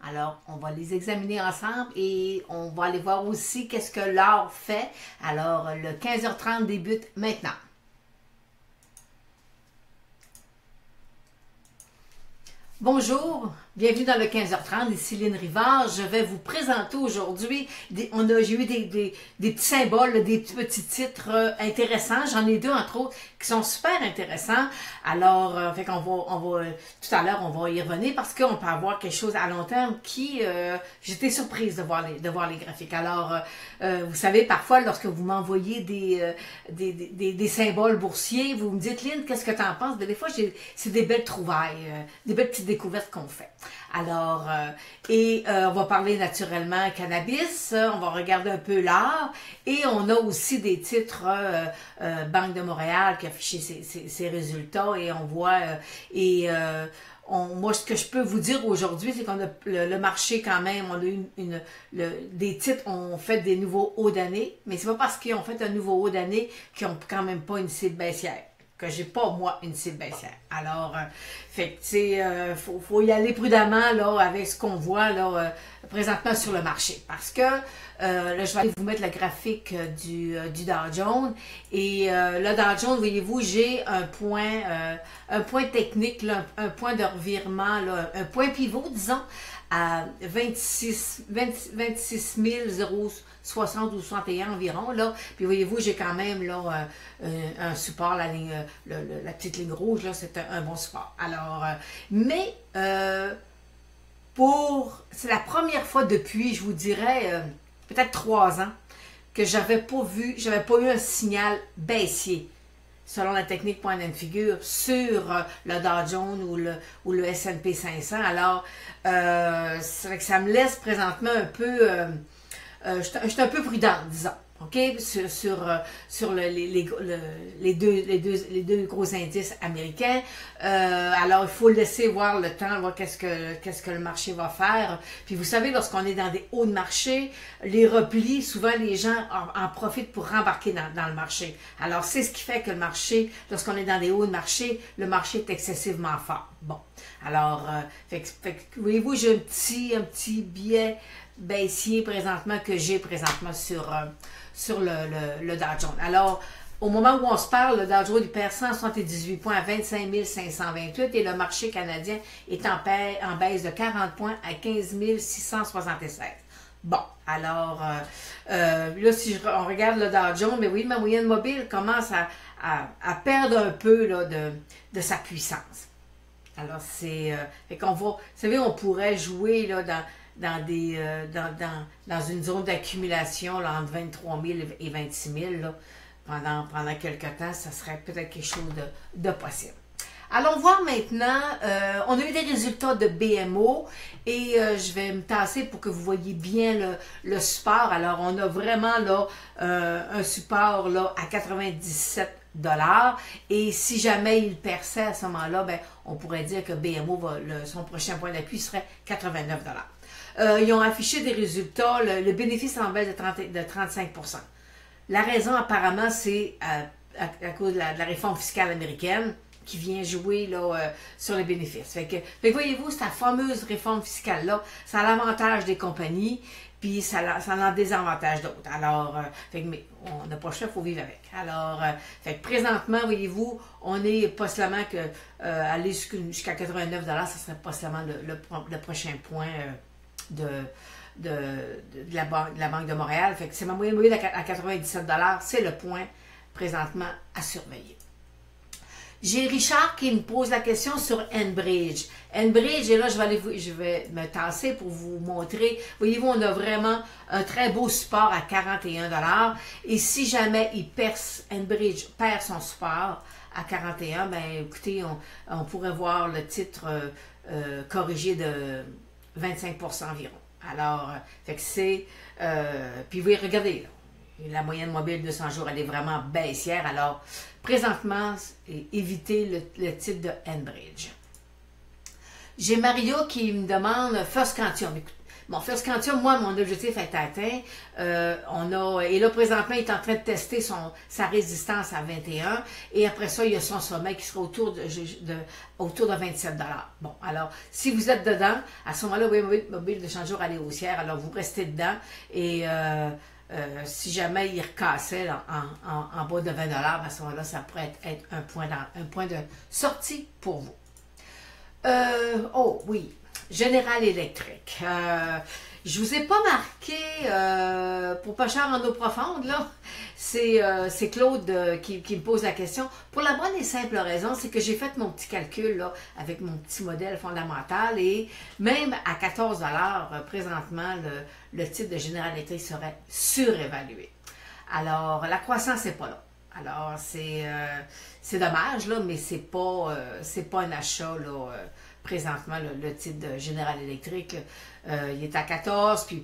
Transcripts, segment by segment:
Alors, on va les examiner ensemble et on va aller voir aussi qu'est-ce que l'or fait. Alors, le 15h30 débute maintenant. Bonjour, bienvenue dans le 15h30, ici Lynne Rivard. Je vais vous présenter aujourd'hui, j'ai eu des petits symboles, des petits titres intéressants. J'en ai deux entre autres qui sont super intéressants. Alors, fait qu'on va tout à l'heure, on va y revenir parce qu'on peut avoir quelque chose à long terme qui, j'étais surprise de voir les graphiques. Alors, vous savez, parfois, lorsque vous m'envoyez des symboles boursiers, vous me dites, Lynne, qu'est-ce que tu en penses? Des fois, c'est des belles trouvailles, des belles petites découvertes qu'on fait. Alors, on va parler naturellement cannabis, on va regarder un peu l'art, et on a aussi des titres Banque de Montréal qui a affiché ses résultats, et on voit, moi, ce que je peux vous dire aujourd'hui, c'est qu'on a le marché quand même, on a eu des titres ont fait des nouveaux hauts d'année, mais c'est pas parce qu'ils ont fait un nouveau haut d'année qu'ils ont quand même pas une cible baissière. Que j'ai pas, moi, une cible baissière. Alors, fait que, tu sais, faut y aller prudemment, là, avec ce qu'on voit, là, présentement sur le marché. Parce que, là, je vais aller vous mettre le graphique du Dow Jones. Et le Dow Jones, voyez-vous, j'ai un point technique, là, un point de revirement, là, un point pivot, disons, à 26 060 ou 61 environ, là. Puis voyez-vous, j'ai quand même, là, un support, la petite ligne rouge, là, c'est un bon support. Alors, c'est la première fois depuis, je vous dirais, peut-être 3 ans, que j'avais pas eu un signal baissier, selon la technique point and figure, sur le Dow Jones ou le S&P 500. Alors, c'est vrai que ça me laisse présentement un peu... je suis un peu prudente, disons, OK, sur les deux gros indices américains. Alors, il faut laisser voir le temps, voir qu'est-ce que le marché va faire. Puis, vous savez, lorsqu'on est dans des hauts de marché, les replis, souvent, les gens en profitent pour rembarquer dans le marché. Alors, c'est ce qui fait que le marché, lorsqu'on est dans des hauts de marché, le marché est excessivement fort. Bon, alors, voyez-vous, j'ai un petit biais baissier présentement que j'ai présentement sur le Dow Jones. Alors, au moment où on se parle, le Dow Jones perd 178 points à 25 528 et le marché canadien est en baisse de 40 points à 15 676. Bon, alors, là, si on regarde le Dow Jones, mais oui, ma moyenne mobile commence à perdre un peu là, de sa puissance. Alors, fait qu'on va, vous savez, on pourrait jouer là, dans une zone d'accumulation entre 23 000 et 26 000 là, pendant quelques temps, ça serait peut-être quelque chose de possible. Allons voir maintenant, on a eu des résultats de BMO et je vais me tasser pour que vous voyez bien le support. Alors, on a vraiment là un support là, à 97 $. Et si jamais il perçait à ce moment-là, ben, on pourrait dire que BMO, son prochain point d'appui serait 89 $. Ils ont affiché des résultats, le bénéfice en baisse de 35 %. La raison, apparemment, c'est à cause de la réforme fiscale américaine qui vient jouer là, sur les bénéfices. Fait que voyez-vous, cette fameuse réforme fiscale-là, ça a l'avantage des compagnies, puis ça en désavantage d'autres. Alors, mais on n'a pas le choix, il faut vivre avec. Alors, fait que présentement, voyez-vous, on est possiblement que aller jusqu'à 89 $, ça serait possiblement le prochain point de la Banque de Montréal. Fait que c'est ma moyenne mobile à 97 $, c'est le point présentement à surveiller. J'ai Richard qui me pose la question sur Enbridge. Enbridge, et là, je vais me tasser pour vous montrer. Voyez-vous, on a vraiment un très beau support à 41 $. Et si jamais Enbridge perd son support à 41 $, ben écoutez, on pourrait voir le titre corrigé de 25 % environ. Alors, fait que c'est... puis vous regardez, là, la moyenne mobile de 200 jours, elle est vraiment baissière. Alors, présentement, évitez le titre de Enbridge. J'ai Mario qui me demande First Quantum. Bon, First Quantum, moi, mon objectif est atteint. Et là, présentement, il est en train de tester sa résistance à 21. Et après ça, il y a son sommet qui sera autour de 27 $. Bon, alors, si vous êtes dedans, à ce moment-là, oui, mobile de change jour aller haussière, alors vous restez dedans. Et si jamais il recassait en bas de 20 $, à ce moment-là, ça pourrait être un point de sortie pour vous. Oh oui, General Electric. Je vous ai pas marqué, pour pas cher en eau profonde, là, c'est Claude qui me pose la question. Pour la bonne et simple raison, c'est que j'ai fait mon petit calcul là, avec mon petit modèle fondamental et même à 14 $, présentement, le titre de General Electric serait surévalué. Alors, la croissance n'est pas là. Alors, c'est dommage, là, mais c'est pas un achat, là, présentement, le titre de General Electric. Il est à 14, puis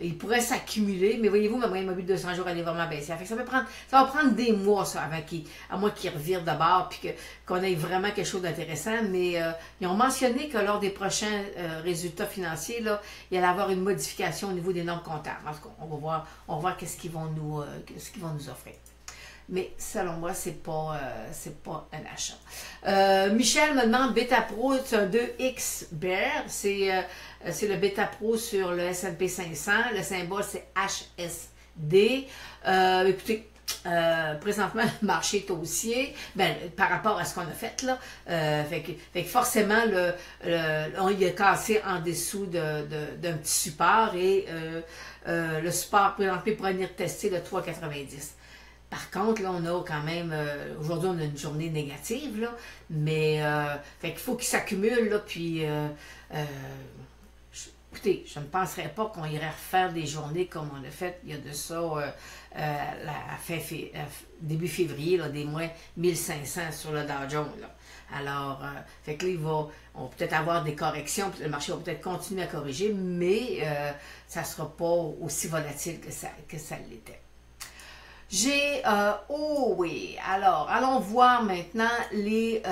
il pourrait s'accumuler, mais voyez-vous, ma moyenne mobile de 200 jours, elle est vraiment baissée. Ça va prendre des mois, ça, à moins qu'il revire de bord, puis qu'on ait vraiment quelque chose d'intéressant, mais ils ont mentionné que lors des prochains résultats financiers, là, il allait y avoir une modification au niveau des normes comptables. En tout cas, on va voir qu'est-ce qu'ils vont nous offrir. Mais selon moi, c'est pas un achat. Michel me demande Beta Pro, c'est un 2X Bear. C'est le Beta Pro sur le S&P 500. Le symbole, c'est HSD. Écoutez, présentement, le marché est haussier, par rapport à ce qu'on a fait, là. Fait que forcément, il a cassé en dessous d'un petit support et le support présenté pourrait venir tester le 3,90. Par contre, là, on a quand même, aujourd'hui, on a une journée négative, là, mais fait qu'il faut qu'il s'accumule, là, puis, écoutez, je ne penserais pas qu'on irait refaire des journées comme on a fait, il y a de ça, début février, là, des moins 1500 sur le Dow Jones, là. Alors, fait que là, on va peut-être avoir des corrections, le marché va peut-être continuer à corriger, mais ça ne sera pas aussi volatile que ça l'était. Oh oui, alors, allons voir maintenant les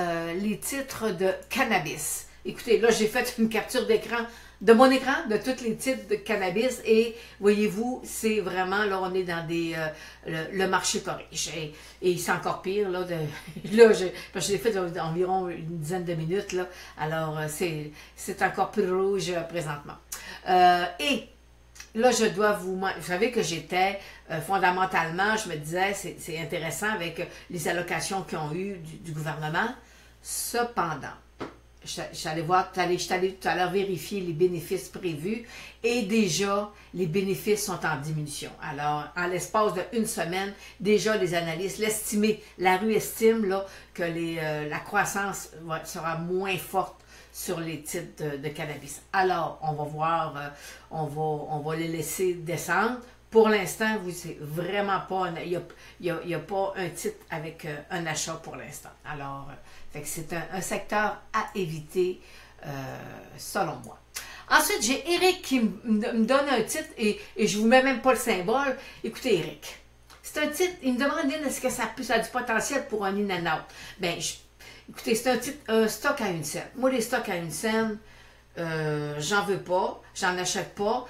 titres de cannabis. Écoutez, là, j'ai fait une capture d'écran, de mon écran, de tous les titres de cannabis et voyez-vous, c'est vraiment, là, on est dans le marché corrige. Et c'est encore pire, là, parce que je l'ai fait environ une dizaine de minutes, là, alors c'est encore plus rouge présentement. Et là, je dois vous savez que j'étais, fondamentalement, je me disais, c'est intéressant avec les allocations qu'ils ont eues du gouvernement. Cependant, je suis allée tout à l'heure vérifier les bénéfices prévus et déjà, les bénéfices sont en diminution. Alors, en l'espace d'une semaine, déjà, les analystes la rue estime là, que la croissance sera moins forte sur les titres de cannabis. Alors, on va voir, on va les laisser descendre. Pour l'instant, c'est vraiment pas, il n'y a pas un titre avec un achat pour l'instant. Alors, fait que c'est un secteur à éviter, selon moi. Ensuite, j'ai Eric qui me donne un titre et je ne vous mets même pas le symbole. Écoutez, Eric, c'est un titre, il me demande est-ce que ça a du potentiel pour un in-and-out. Ben, écoutez, c'est un titre, un stock à 1 cent. Moi, les stocks à 1 cent, j'en veux pas, j'en achète pas.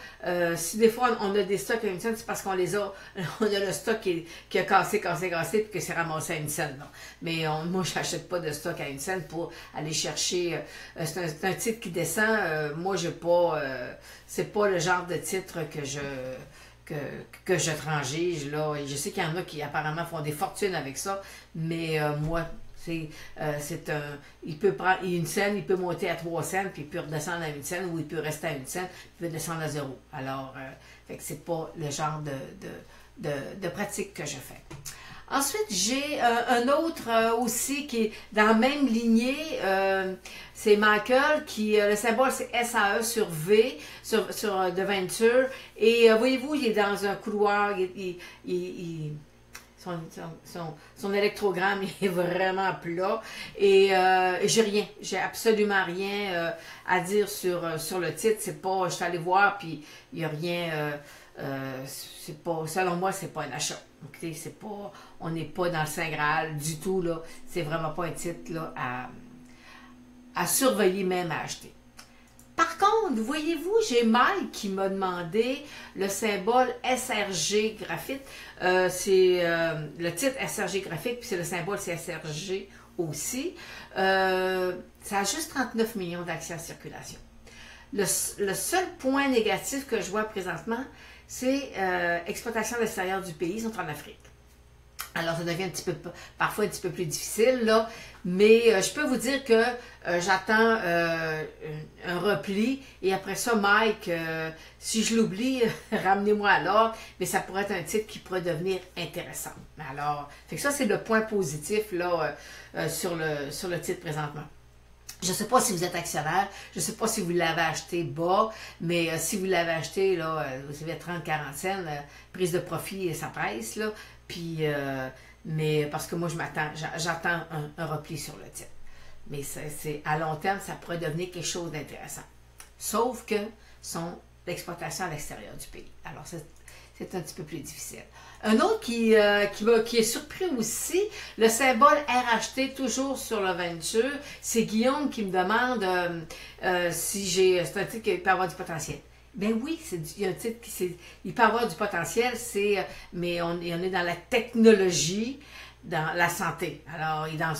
Si des fois on a des stocks à 1 cent, c'est parce qu'on a le stock qui a cassé, puis que c'est ramassé à 1 cent. Non. Mais moi, j'achète pas de stock à 1 cent pour aller chercher. C'est un titre qui descend. Moi, j'ai pas. C'est pas le genre de titre que je transige, là. Je sais qu'il y en a qui apparemment font des fortunes avec ça, mais moi, il peut prendre 1 cent, il peut monter à 3 cents, puis il peut redescendre à 1 cent, ou il peut rester à 1 cent, il peut descendre à 0. Alors, fait que c'est pas le genre de pratique que je fais. Ensuite, j'ai un autre aussi qui est dans la même lignée, c'est Michael, le symbole c'est SAE sur V, sur de Venture, et voyez-vous, il est dans un couloir, son électrogramme est vraiment plat et j'ai absolument rien à dire sur le titre. C'est pas, je suis allée voir puis il n'y a rien, c'est pas, selon moi, c'est pas un achat. Okay? On n'est pas dans le Saint Graal du tout, là. C'est vraiment pas un titre là, à surveiller, même à acheter. Par contre, voyez-vous, j'ai Mike qui m'a demandé le symbole SRG Graphite. C'est le titre SRG Graphique, puis c'est le symbole, c'est SRG aussi. Ça a juste 39 millions d'actions en circulation. Le seul point négatif que je vois présentement, c'est exploitation à l'extérieur du pays, ils sont en Afrique. Alors, ça devient parfois un petit peu plus difficile, là, mais je peux vous dire que j'attends un repli, et après ça, Mike, si je l'oublie, ramenez-moi à l'ordre, mais ça pourrait être un titre qui pourrait devenir intéressant. Alors, fait que ça, c'est le point positif, là, sur le titre présentement. Je ne sais pas si vous êtes actionnaire, je ne sais pas si vous l'avez acheté bas, mais si vous l'avez acheté, là, vous savez, 30-40 cents, prise de profit, ça presse, là. Puis, mais parce que moi, j'attends un repli sur le titre. Mais à long terme, ça pourrait devenir quelque chose d'intéressant. Sauf que l'exploitation à l'extérieur du pays. Alors, c'est un petit peu plus difficile. Un autre qui est surpris aussi, le symbole RHT, toujours sur le venture, c'est Guillaume qui me demande si c'est un titre qui peut avoir du potentiel. Ben oui, il y a un titre il peut avoir du potentiel, mais on est dans la technologie, dans la santé. Alors, il est dans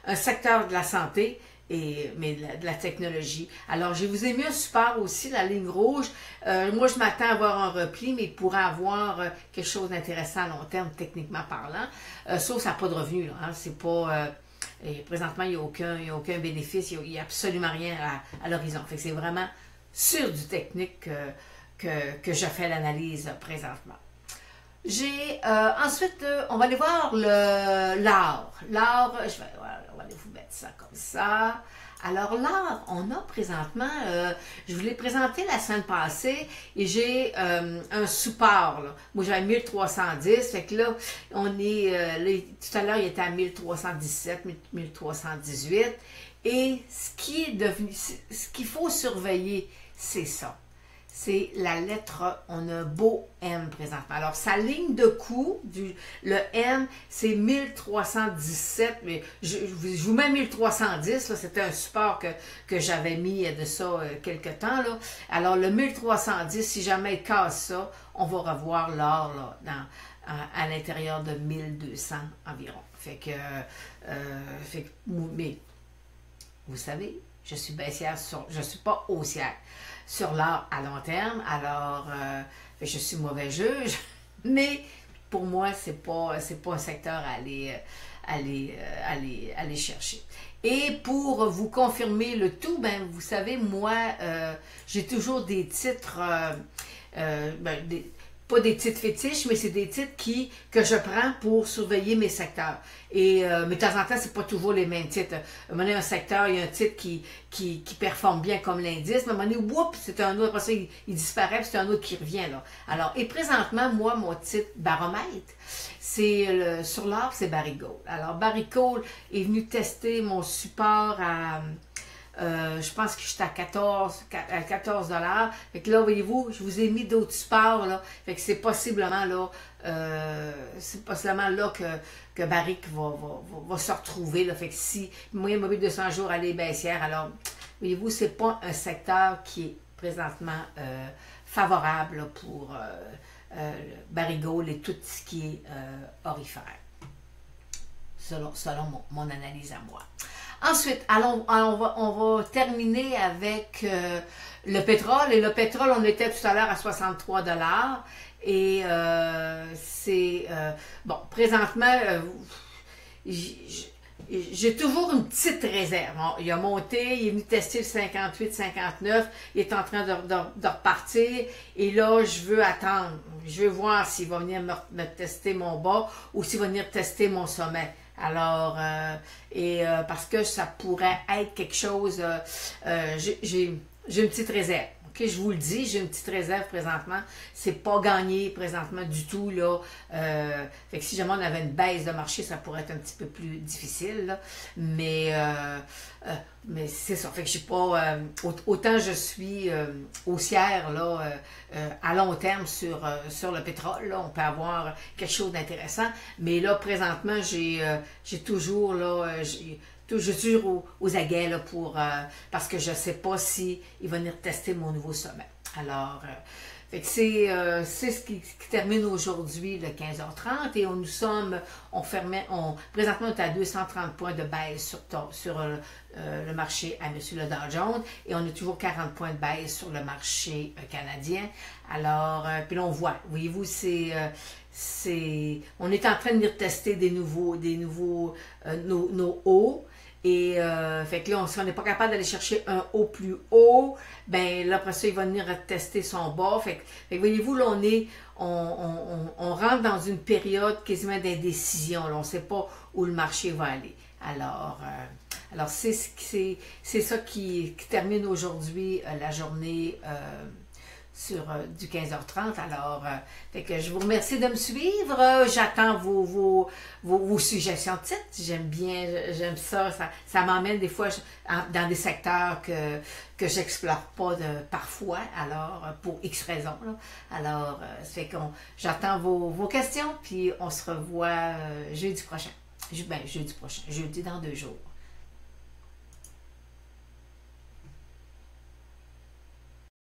un secteur de la santé, mais de la technologie. Alors, je vous ai mis un support aussi, la ligne rouge. Moi, je m'attends à avoir un repli, mais il pourrait avoir quelque chose d'intéressant à long terme, techniquement parlant. Sauf que ça n'a pas de revenu, là. Hein, c'est pas... et présentement, il n'y a aucun bénéfice, il n'y a absolument rien à l'horizon. Fait que c'est vraiment sur du technique que je fais l'analyse présentement. Ensuite, on va aller voir l'art. L'art, on va aller vous mettre ça comme ça. Alors l'art, on a présentement, je vous l'ai présenté la semaine passée, et j'ai un support, là. Moi j'avais 1310, fait que là, on est, tout à l'heure il était à 1317, 1318, et ce qu'il faut surveiller, c'est ça. C'est la lettre, on a un beau M présentement. Alors, sa ligne de coût, le M, c'est 1317, mais je vous mets 1310, c'était un support que j'avais mis de ça quelque temps, là. Alors, le 1310, si jamais il casse ça, on va revoir l'or à l'intérieur de 1200 environ. Fait que, mais, vous savez, je suis baissière, je ne suis pas haussière sur l'art à long terme, alors je suis mauvais juge, mais pour moi, c'est pas un secteur à aller chercher. Et pour vous confirmer le tout, ben vous savez, moi, j'ai toujours des titres, pas des titres fétiches, mais c'est des titres que je prends pour surveiller mes secteurs. Mais de temps en temps, c'est pas toujours les mêmes titres. À un moment donné, un secteur, il y a un titre qui performe bien comme l'indice, mais à un moment donné, whoop, c'est un autre, après ça, il disparaît, puis c'est un autre qui revient, là. Alors, et présentement, moi, mon titre baromètre, sur l'or, c'est Barrick Gold. Alors, Barrick Gold est venu tester mon support à... je pense que j'étais à 14 $. Fait que là, voyez-vous, je vous ai mis d'autres supports, là. Fait que c'est possiblement là, que Barrick va se retrouver, là. Fait que si moyen mobile de 100 jours aller baissière, alors, voyez-vous, c'est pas un secteur qui est présentement favorable là, pour Barrick Gold et tout ce qui est orifère, selon mon analyse à moi. Ensuite, on va terminer avec le pétrole. Et le pétrole, on était tout à l'heure à 63 $. Et bon, présentement, j'ai toujours une petite réserve. Bon, il a monté, il est venu tester le 58, 59, il est en train de repartir. Et là, je veux attendre. Je veux voir s'il va venir me tester mon bas ou s'il va venir tester mon sommet. Alors, parce que ça pourrait être quelque chose, j'ai une petite réserve. Okay, je vous le dis, j'ai une petite réserve présentement. C'est pas gagné présentement du tout, là. Fait que si jamais on avait une baisse de marché, ça pourrait être un petit peu plus difficile, là. Mais c'est ça. Fait que j'ai pas... autant je suis haussière, là, à long terme sur le pétrole, là, on peut avoir quelque chose d'intéressant. Mais là, présentement, j'ai toujours, là... je suis toujours aux aguets là, parce que je ne sais pas si il va venir tester mon nouveau sommet. Alors, fait que c'est ce qui termine aujourd'hui le 15h30 et présentement on est à 230 points de baisse sur le marché à Monsieur le Dow Jones et on a toujours 40 points de baisse sur le marché canadien. Alors, puis là on voit, voyez-vous, on est en train de venir tester nos hauts. Et fait que là, si on n'est pas capable d'aller chercher un haut plus haut, ben là, après ça, il va venir tester son bas. Fait que voyez-vous, là, on rentre dans une période quasiment d'indécision. On ne sait pas où le marché va aller. Alors c'est ça qui termine aujourd'hui la journée du 15h30. Alors, fait que je vous remercie de me suivre. J'attends vos suggestions de titres. J'aime ça. Ça m'emmène des fois dans des secteurs que j'explore pas parfois, alors pour X raisons. Là. Alors, fait que j'attends vos questions, puis on se revoit jeudi prochain. Jeudi dans 2 jours.